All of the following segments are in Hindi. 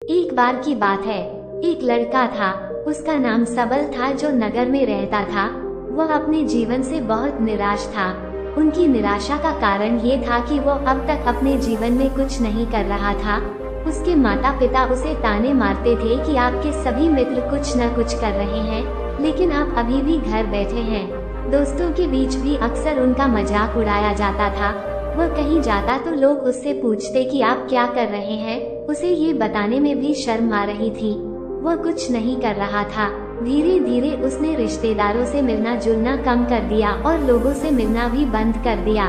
एक बार की बात है, एक लड़का था। उसका नाम सबल था, जो नगर में रहता था। वह अपने जीवन से बहुत निराश था। उनकी निराशा का कारण ये था कि वो अब तक अपने जीवन में कुछ नहीं कर रहा था। उसके माता पिता उसे ताने मारते थे कि आपके सभी मित्र कुछ न कुछ कर रहे हैं, लेकिन आप अभी भी घर बैठे हैं। दोस्तों के बीच भी अक्सर उनका मजाक उड़ाया जाता था। वह कहीं जाता तो लोग उससे पूछते कि आप क्या कर रहे हैं। उसे ये बताने में भी शर्म आ रही थी। वह कुछ नहीं कर रहा था। धीरे धीरे उसने रिश्तेदारों से मिलना जुलना कम कर दिया और लोगों से मिलना भी बंद कर दिया।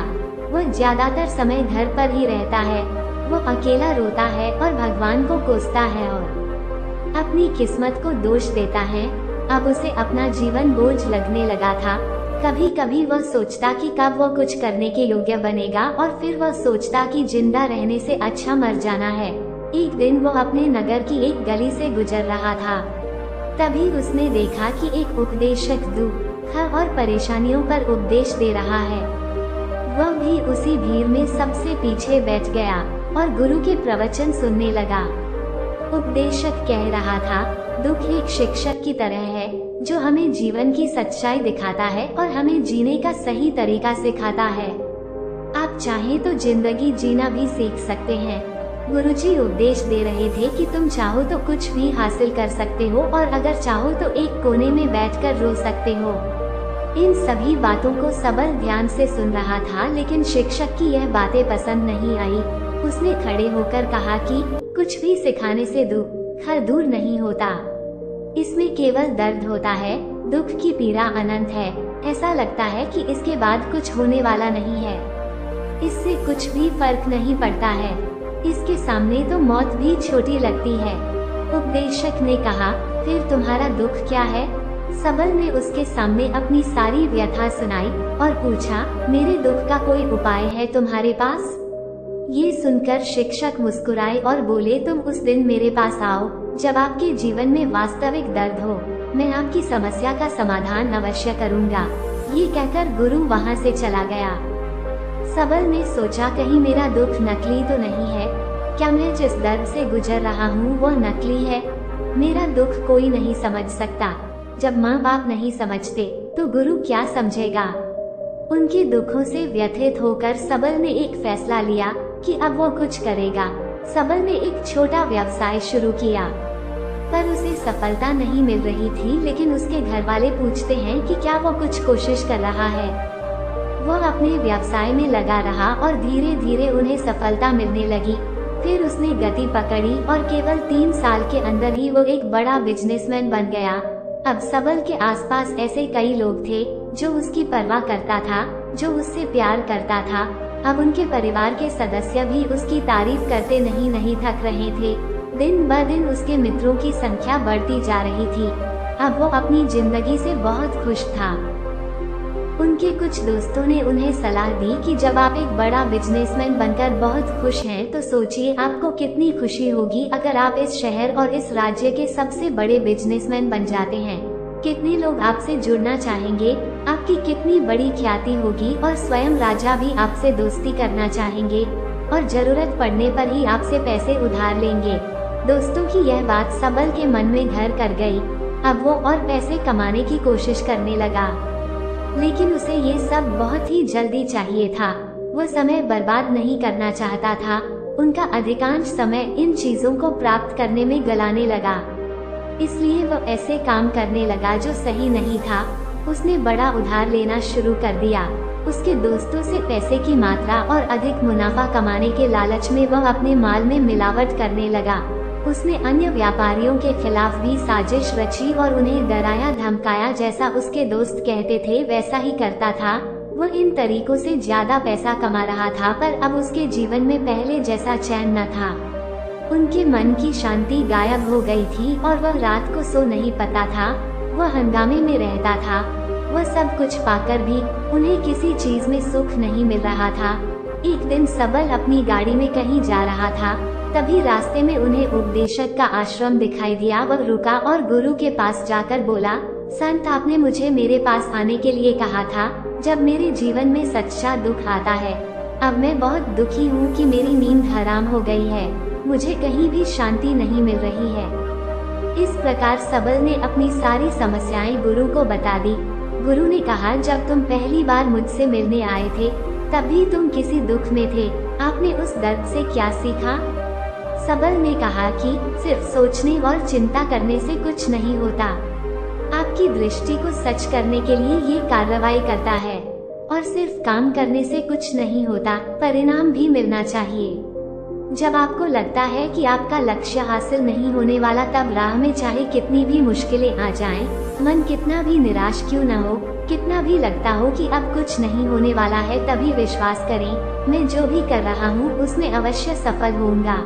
वह ज्यादातर समय घर पर ही रहता है। वह अकेला रोता है और भगवान को कोसता है और अपनी किस्मत को दोष देता है। अब उसे अपना जीवन बोझ लगने लगा था। कभी कभी वह सोचता कि कब वह कुछ करने के योग्य बनेगा, और फिर वह सोचता कि जिंदा रहने से अच्छा मर जाना है। एक दिन वह अपने नगर की एक गली से गुजर रहा था। तभी उसने देखा कि एक उपदेशक दुख और परेशानियों पर उपदेश दे रहा है। वह भी उसी भीड़ में सबसे पीछे बैठ गया और गुरु के प्रवचन सुनने लगा। उपदेशक कह रहा था, दुख एक शिक्षक की तरह है, जो हमें जीवन की सच्चाई दिखाता है और हमें जीने का सही तरीका सिखाता है। आप चाहें तो जिंदगी जीना भी सीख सकते हैं। गुरुजी उपदेश दे रहे थे कि तुम चाहो तो कुछ भी हासिल कर सकते हो, और अगर चाहो तो एक कोने में बैठकर रो सकते हो। इन सभी बातों को सबल ध्यान से सुन रहा था, लेकिन शिक्षक की यह बातें पसंद नहीं आई। उसने खड़े होकर कहा कि कुछ भी सिखाने से दुख दूर नहीं होता। इसमें केवल दर्द होता है। दुख की पीड़ा अनंत है। ऐसा लगता है कि इसके बाद कुछ होने वाला नहीं है। इससे कुछ भी फर्क नहीं पड़ता है। इसके सामने तो मौत भी छोटी लगती है। उपदेशक ने कहा, फिर तुम्हारा दुख क्या है? सबल ने उसके सामने अपनी सारी व्यथा सुनाई और पूछा, मेरे दुख का कोई उपाय है तुम्हारे पास? ये सुनकर शिक्षक मुस्कुराए और बोले, तुम उस दिन मेरे पास आओ जब आपके जीवन में वास्तविक दर्द हो। मैं आपकी समस्या का समाधान अवश्य करूंगा। ये कहकर गुरु वहाँ से चला गया। सबल ने सोचा, कहीं मेरा दुख नकली तो नहीं है? क्या मैं जिस दर्द से गुजर रहा हूँ वो नकली है? मेरा दुख कोई नहीं समझ सकता। जब माँ बाप नहीं समझते तो गुरु क्या समझेगा? उनके दुखों से व्यथित होकर सबल ने एक फैसला लिया कि अब वो कुछ करेगा। सबल ने एक छोटा व्यवसाय शुरू किया, पर उसे सफलता नहीं मिल रही थी। लेकिन उसके घर वाले पूछते हैं कि क्या वो कुछ कोशिश कर रहा है। वह अपने व्यवसाय में लगा रहा और धीरे धीरे उन्हें सफलता मिलने लगी। फिर उसने गति पकड़ी और केवल 3 साल के अंदर ही वो एक बड़ा बिजनेसमैन बन गया। अब सबल के आसपास ऐसे कई लोग थे जो उसकी परवाह करता था, जो उससे प्यार करता था। अब उनके परिवार के सदस्य भी उसकी तारीफ करते नहीं थक रहे थे। दिन ब दिन उसके मित्रों की संख्या बढ़ती जा रही थी। अब वो अपनी जिंदगी से बहुत खुश था। उनके कुछ दोस्तों ने उन्हें सलाह दी कि जब आप एक बड़ा बिजनेसमैन बनकर बहुत खुश हैं, तो सोचिए आपको कितनी खुशी होगी अगर आप इस शहर और इस राज्य के सबसे बड़े बिजनेसमैन बन जाते हैं। कितने लोग आपसे जुड़ना चाहेंगे, आपकी कितनी बड़ी ख्याति होगी, और स्वयं राजा भी आपसे दोस्ती करना चाहेंगे और जरूरत पड़ने पर ही आपसे पैसे उधार लेंगे। दोस्तों की यह बात सबल के मन में घर कर गई। अब वो और पैसे कमाने की कोशिश करने लगा, लेकिन उसे ये सब बहुत ही जल्दी चाहिए था। वो समय बर्बाद नहीं करना चाहता था। उनका अधिकांश समय इन चीजों को प्राप्त करने में गलाने लगा। इसलिए वो ऐसे काम करने लगा जो सही नहीं था। उसने बड़ा उधार लेना शुरू कर दिया। उसके दोस्तों से पैसे की मात्रा और अधिक मुनाफा कमाने के लालच में वह अपने माल में मिलावट करने लगा। उसने अन्य व्यापारियों के खिलाफ भी साजिश रची और उन्हें डराया धमकाया। जैसा उसके दोस्त कहते थे वैसा ही करता था। वह इन तरीकों से ज्यादा पैसा कमा रहा था, पर अब उसके जीवन में पहले जैसा चैन न था। उनके मन की शांति गायब हो गई थी और वह रात को सो नहीं पाता था। वह हंगामे में रहता था। वह सब कुछ पाकर भी उन्हें किसी चीज में सुख नहीं मिल रहा था। एक दिन सबल अपनी गाड़ी में कहीं जा रहा था। तभी रास्ते में उन्हें उपदेशक का आश्रम दिखाई दिया। वह रुका और गुरु के पास जाकर बोला, संत, आपने मुझे मेरे पास आने के लिए कहा था जब मेरे जीवन में सच्चा दुख आता है। अब मैं बहुत दुखी हूँ कि मेरी नींद हराम हो गई है। मुझे कहीं भी शांति नहीं मिल रही है। इस प्रकार सबल ने अपनी सारी समस्याएं गुरु को बता दी। गुरु ने कहा, जब तुम पहली बार मुझसे मिलने आए थे तभी तुम किसी दुख में थे, आपने उस दर्द से क्या सीखा? सबल ने कहा कि सिर्फ सोचने और चिंता करने से कुछ नहीं होता। आपकी दृष्टि को सच करने के लिए ये कार्रवाई करता है, और सिर्फ काम करने से कुछ नहीं होता, परिणाम भी मिलना चाहिए। जब आपको लगता है कि आपका लक्ष्य हासिल नहीं होने वाला, तब राह में चाहे कितनी भी मुश्किलें आ जाएं, मन कितना भी निराश क्यों न हो, कितना भी लगता हो कि अब कुछ नहीं होने वाला है, तभी विश्वास करें, मैं जो भी कर रहा हूँ उसमें अवश्य सफल होऊंगा।